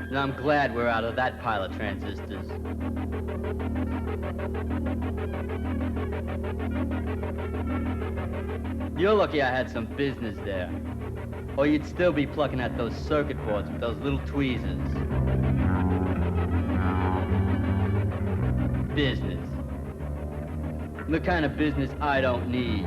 And I'm glad we're out of that pile of transistors. You're lucky I had some business there. Or you'd still be plucking at those circuit boards with those little tweezers. Business. The kind of business I don't need.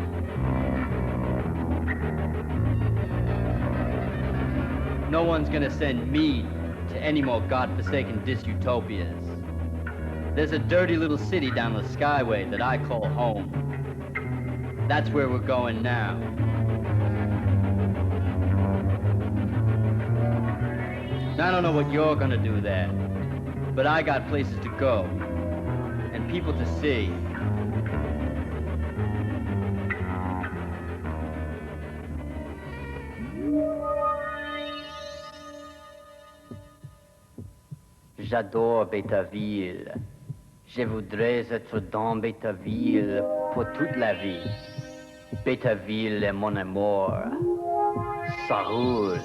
No one's gonna send me to any more godforsaken dysutopias. There's a dirty little city down the Skyway that I call home. That's where we're going now. I don't know what you're gonna do there, but I got places to go and people to see. J'adore Betaville. Je voudrais être dans Betaville pour toute la vie. Betaville est mon amour. Ça roule.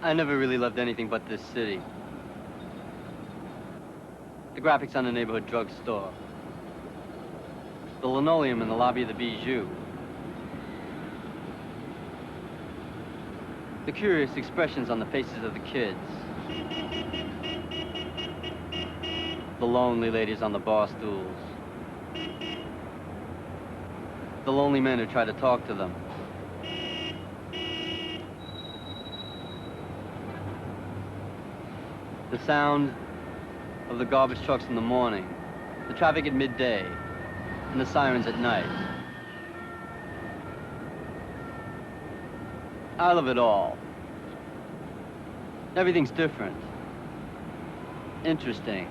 I never really loved anything but this city. The graphics on the neighborhood drugstore. The linoleum in the lobby of the Bijou. The curious expressions on the faces of the kids. The lonely ladies on the bar stools. The lonely men who try to talk to them. The sound of the garbage trucks in the morning, the traffic at midday, and the sirens at night. I love it all. Everything's different. Interesting.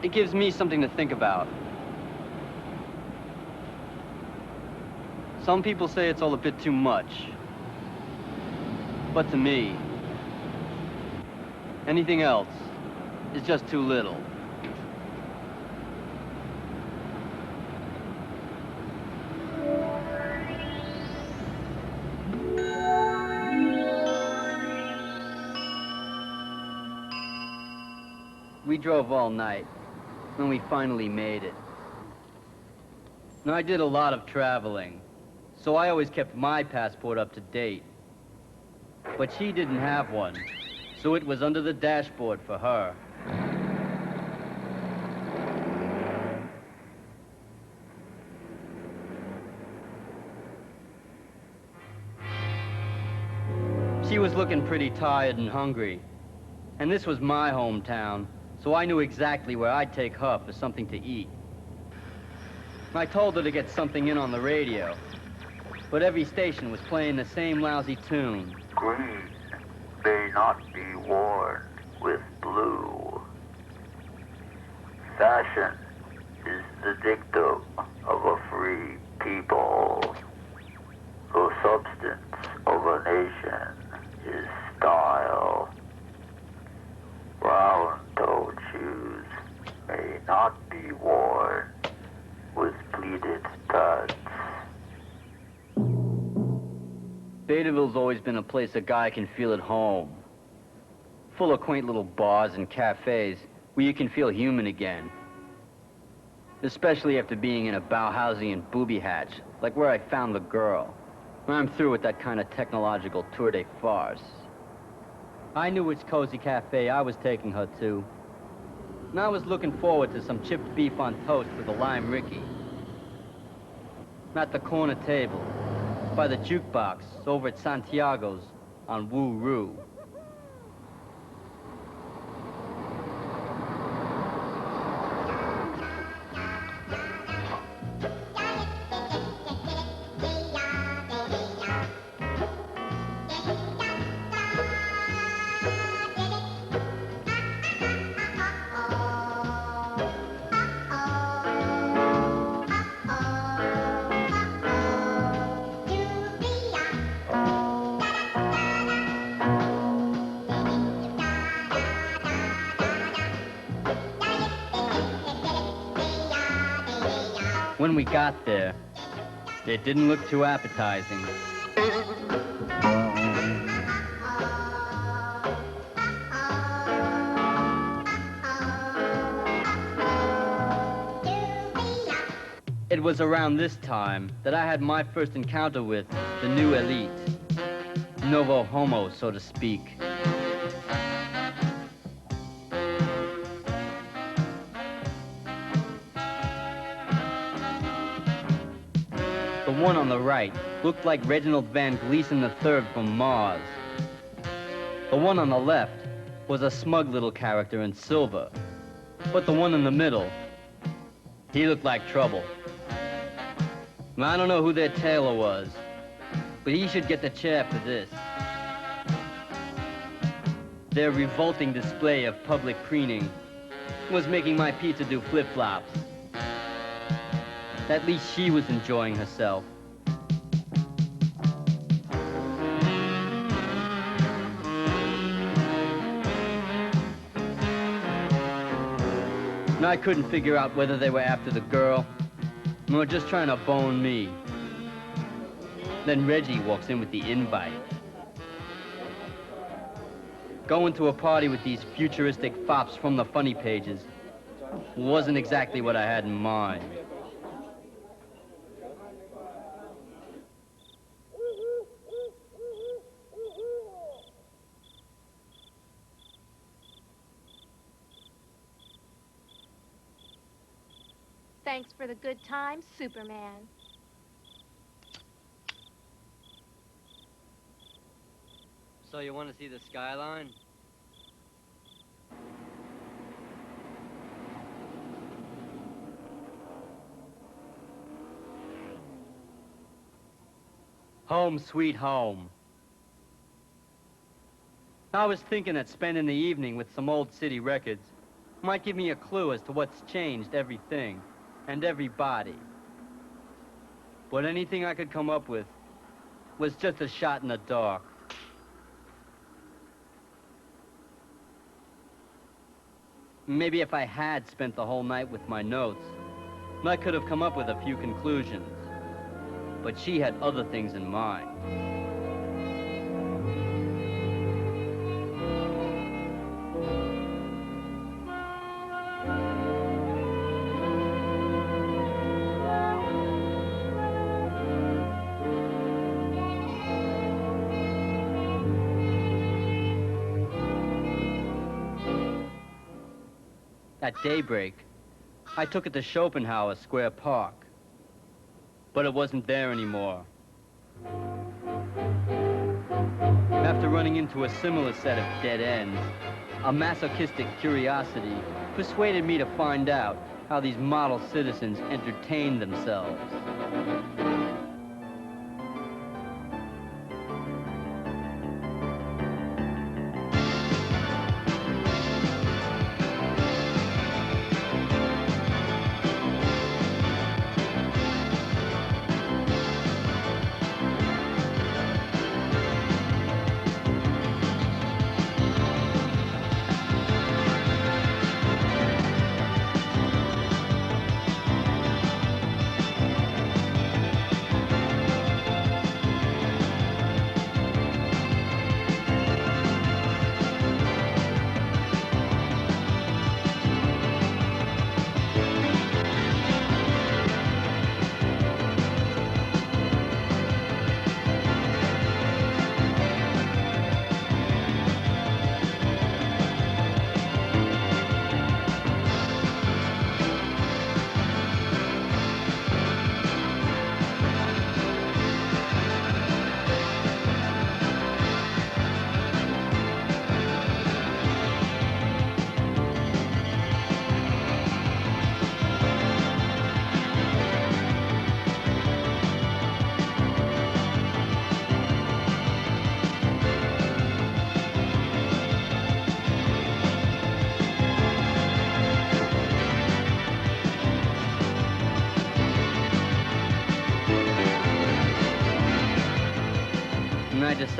It gives me something to think about. Some people say it's all a bit too much. But to me, anything else is just too little. We drove all night, and we finally made it. Now, I did a lot of traveling, so I always kept my passport up to date. But she didn't have one, so it was under the dashboard for her. She was looking pretty tired and hungry, and this was my hometown, so I knew exactly where I'd take her for something to eat. I told her to get something in on the radio, but every station was playing the same lousy tune. Green may not be worn with blue. Fashion is the dictum of a free people. The substance of a nation is style. Brown-toed shoes may not be worn with pleated studs. Betaville's always been a place a guy can feel at home. Full of quaint little bars and cafes where you can feel human again. Especially after being in a Bauhausian booby hatch, like where I found the girl. When I'm through with that kind of technological tour de farce. I knew which cozy cafe I was taking her to. And I was looking forward to some chipped beef on toast with a lime Ricky. At the corner table, by the jukebox over at Santiago's on Woo Roo. When we got there, it didn't look too appetizing. It was around this time that I had my first encounter with the new elite. Novo homo, so to speak. The one on the right looked like Reginald Van Gleason III from Mars. The one on the left was a smug little character in silver. But the one in the middle, he looked like trouble. I don't know who their tailor was, but he should get the chair for this. Their revolting display of public preening was making my pizza do flip-flops. At least she was enjoying herself. And I couldn't figure out whether they were after the girl or just trying to bone me. Then Reggie walks in with the invite. Going to a party with these futuristic fops from the funny pages wasn't exactly what I had in mind. Thanks for the good time, Superman. So you want to see the skyline? Home sweet home. I was thinking that spending the evening with some old city records might give me a clue as to what's changed everything and everybody. But anything I could come up with was just a shot in the dark. Maybe if I had spent the whole night with my notes, I could have come up with a few conclusions. But she had other things in mind. At daybreak, I took it to Schopenhauer Square Park. But it wasn't there anymore. After running into a similar set of dead ends, a masochistic curiosity persuaded me to find out how these model citizens entertained themselves.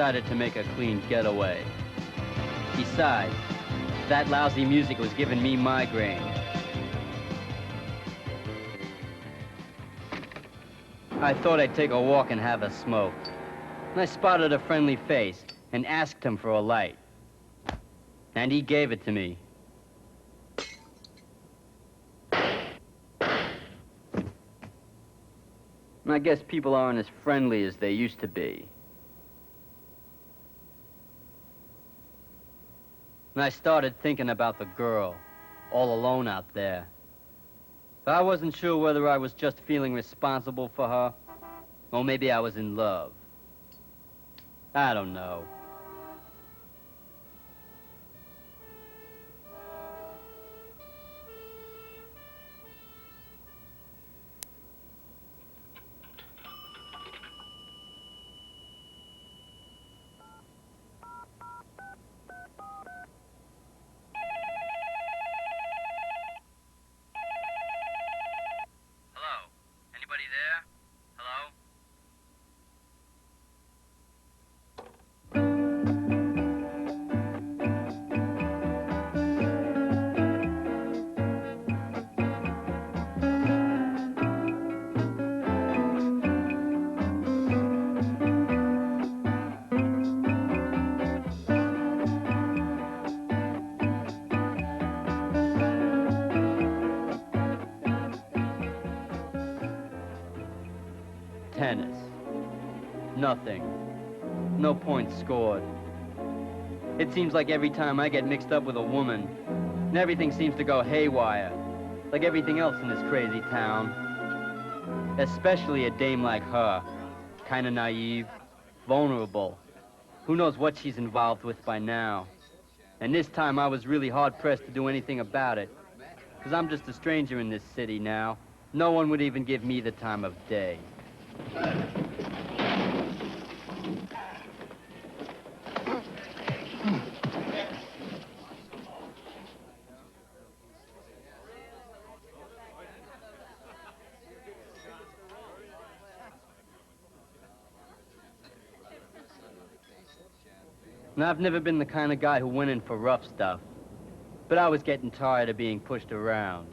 decided to make a clean getaway. Besides, that lousy music was giving me migraine. I thought I'd take a walk and have a smoke. And I spotted a friendly face and asked him for a light. And he gave it to me. And I guess people aren't as friendly as they used to be. And I started thinking about the girl, all alone out there. But I wasn't sure whether I was just feeling responsible for her, or maybe I was in love. I don't know. Hello? Anybody there? Hello? Tennis. Nothing. No points scored. It seems like every time I get mixed up with a woman, everything seems to go haywire, like everything else in this crazy town. Especially a dame like her. Kinda naive, vulnerable. Who knows what she's involved with by now. And this time I was really hard-pressed to do anything about it. Because I'm just a stranger in this city now. No one would even give me the time of day. And I've never been the kind of guy who went in for rough stuff. But I was getting tired of being pushed around.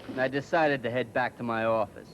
And I decided to head back to my office.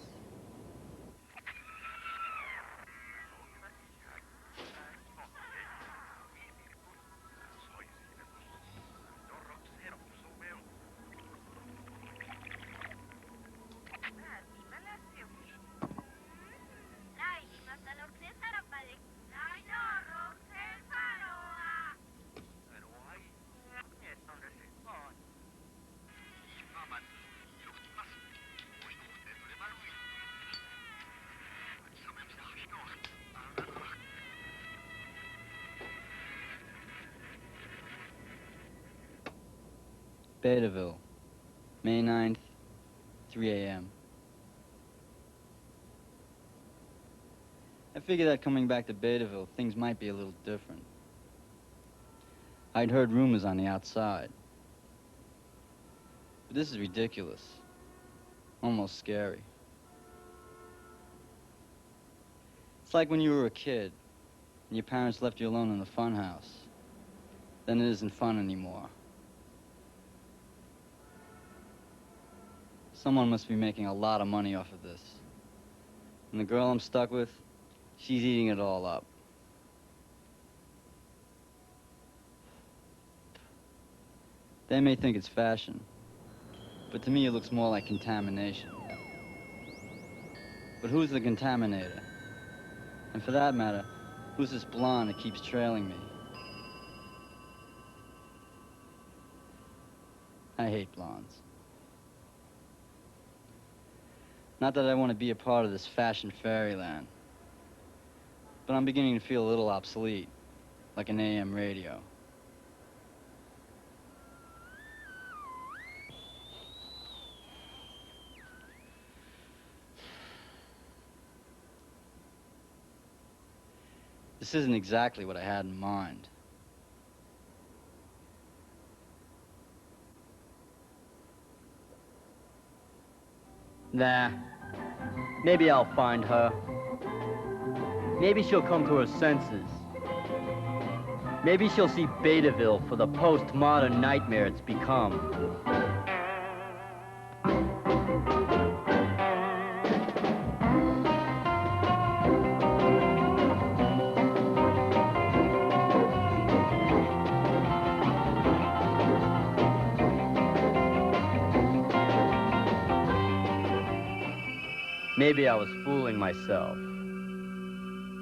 Betaville, May 9th, 3 a.m. I figured that coming back to Betaville, things might be a little different. I'd heard rumors on the outside. But this is ridiculous. Almost scary. It's like when you were a kid and your parents left you alone in the funhouse. Then it isn't fun anymore. Someone must be making a lot of money off of this. And the girl I'm stuck with, she's eating it all up. They may think it's fashion, but to me it looks more like contamination. But who's the contaminator? And for that matter, who's this blonde that keeps trailing me? I hate blondes. Not that I want to be a part of this fashion fairyland, but I'm beginning to feel a little obsolete, like an AM radio. This isn't exactly what I had in mind. Nah. Maybe I'll find her. Maybe she'll come to her senses. Maybe she'll see Betaville for the postmodern nightmare it's become. Maybe I was fooling myself.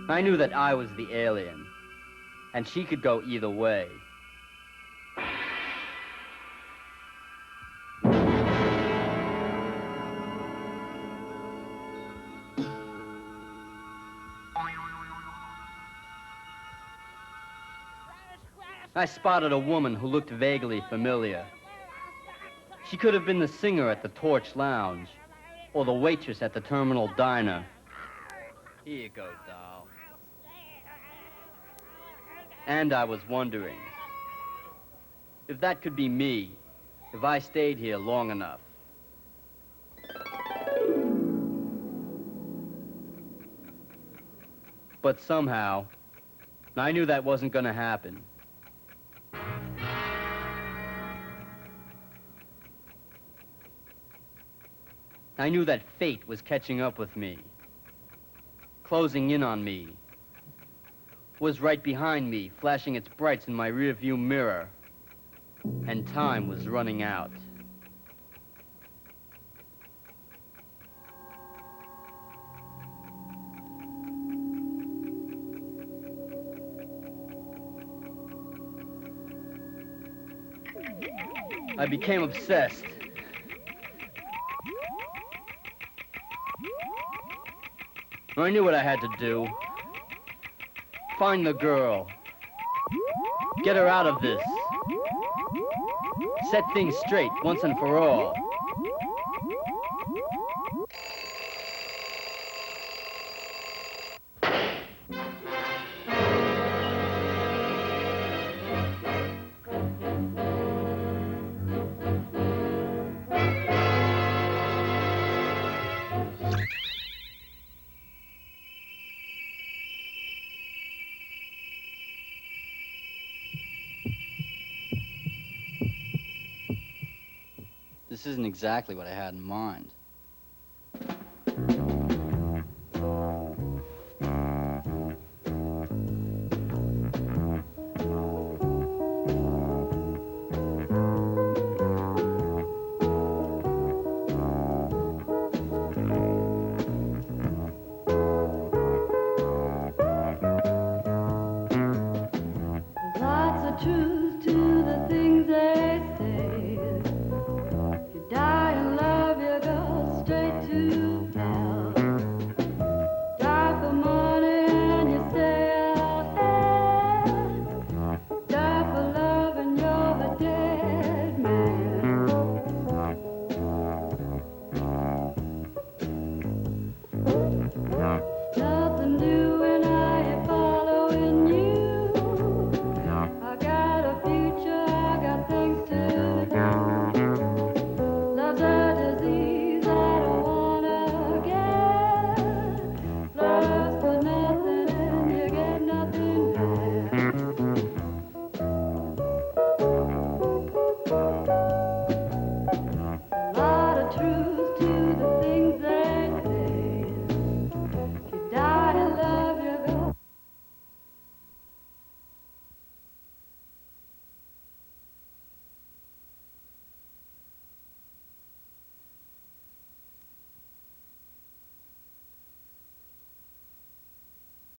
I knew that I was the alien, and she could go either way. I spotted a woman who looked vaguely familiar. She could have been the singer at the Torch Lounge, or the waitress at the Terminal Diner. Here you go, doll. And I was wondering if that could be me, if I stayed here long enough. But somehow, I knew that wasn't gonna happen. I knew that fate was catching up with me, closing in on me, was right behind me, flashing its brights in my rearview mirror, and time was running out. I became obsessed. I knew what I had to do. Find the girl. Get her out of this. Set things straight once and for all. This isn't exactly what I had in mind. Lots of truth to the things they say. You die in love, you go straight to hell. Die for money and you stay ahead. Die for love and you're a dead man.